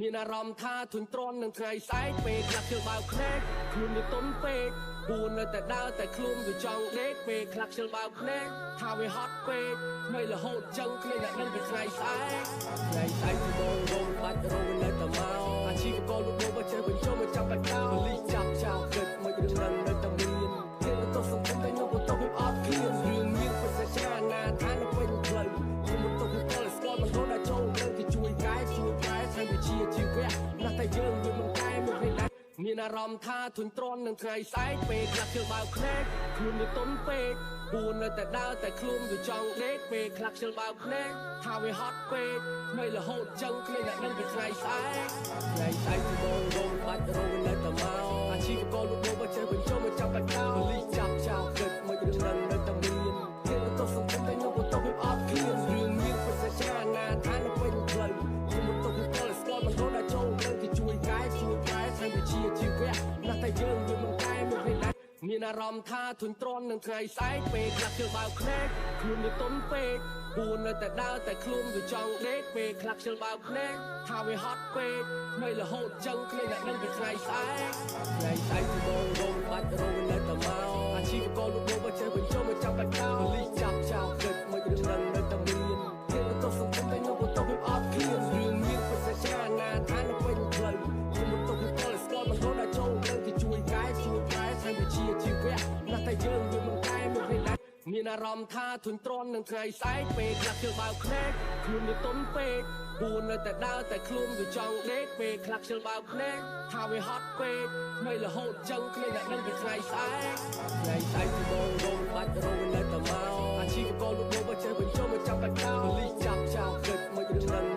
មានអារម្មណ៍ថាធុញទ្រាន់នឹងថ្ងៃស្អែកពេលខ្លះជើងបើកភ្នែកខ្លួនវាទុនពេកគួរនៅតែដើរតែខ្លួនវាចង់ដេកពេលខ្លះជើងបើកភ្នែកថាវាហត់ពេកមិនរហូតចឹងគ្មានអ្នកដឹងពីថ្ងៃស្អែកថ្ងៃស្អែកទីបងរងបាច់រងនៅតែមកអាជីវករលក់ដូរបើចេះបញ្ចូលមកចាប់បាច់ដោលីចាប់ចោលគិតមិនរឿងនឹងនៅតែមានគេទៅសង្គមតែខ្ញុំទៅវាអត់ឃ្លានរឿងមានប្រសិទ្ធចាណាថានៅពេញផ្លូវខ្ញុំទៅពីពលស្គាល់មិនរត់ដល់ចូលនឹងគេជួយកាយជួយកាយថាវាជាជីវៈណាស់តែយើងវាមិនកាយមិនទេដែរមានអារម្មណ៍ថាធុញទ្រាន់នឹងថ្ងៃស្អែកពេលខ្លះជើងបើកភ្នែកខ្លួនវាទុនពេកគួរនៅតែដើរតែខ្លួនវាចង់ដេកពេលខ្លះជើងបើកភ្នែកថាវាហត់ពេកមិនរហូតចឹងគ្មានអ្នកដឹងពីថ្ងៃស្អែកថ្ងៃស្អែកទីបងរងបាច់រងនៅតែមកអាជីវករលក់ដូរបើចេះបញ្ចូលមកចាប់បាច់ដោលលីចាប់ចោលគិតមិនរឿងនឹងនៅតែមានគេទៅសង្គមតែខ្ញុំទៅវាអត់ឃ្លានរឿងមានប្រសិទ្ធចាណាថានៅពេញផ្លូវខ្ញុំទៅពីពលស្គាល់មិនរត់ដល់ចូលនឹងគេជួយកាយជួយកាយថាវាជាជីវៈណាស់តែយើងវាមិនកាយមិនទេដែរមានអារម្មណ៍ថាធុញទ្រាន់នឹងថ្ងៃស្អែកពេលខ្លះជើងបើកភ្នែកខ្លួនវាទុនពេកគួរនៅតែដើរតែខ្លួនវាចង់ដេកពេលខ្លះជើងបើកភ្នែកថាវាហត់ពេកមិនរហូតចឹងគ្មានអ្នកដឹងពីថ្ងៃស្អែកថ្ងៃស្អែកទីបងរងបាច់រងនៅតែមកអាជីវករលក់ដូរបើចេះបញ្ចូលមកចាប់បាច់ដោលលីចាប់ចោលគិតមិនរឿងនឹងនៅតែមានគេទៅសង្គមតែខ្ញុំទៅវាអត់ឃ្លានរឿងមានប្រសិទ្ធចាណាថានៅពេញផ្លូវខ្ញុំទៅពីពលស្គាល់មិនរត់ដល់ចូលនឹងគេជួយកាយជួយកាយថាវាជាជីវៈណាស់តែយើងវាមិនកាយមិនទេដែរមានអារម្មណ៍ថាធុញទ្រាន់នឹងថ្ងៃស្អែកពេលខ្លះជើងបើកភ្នែកខ្លួនវាទុនពេកគួរនៅតែដើរតែខ្លួនវាចង់ដេកពេលខ្លះជើងបើកភ្នែកថាវាហត់ពេកមិនរហូតចឹងគ្មានអ្នកដឹងពីថ្ងៃស្អែកថ្ងៃស្អែកទីបងរងបាច់រងនៅតែមកអាជីវករលក់ដូរបើចេះបញ្ចូលមកចាប់បាច់ដោលលីចាប់ចោលគិតមិនរឿងនឹង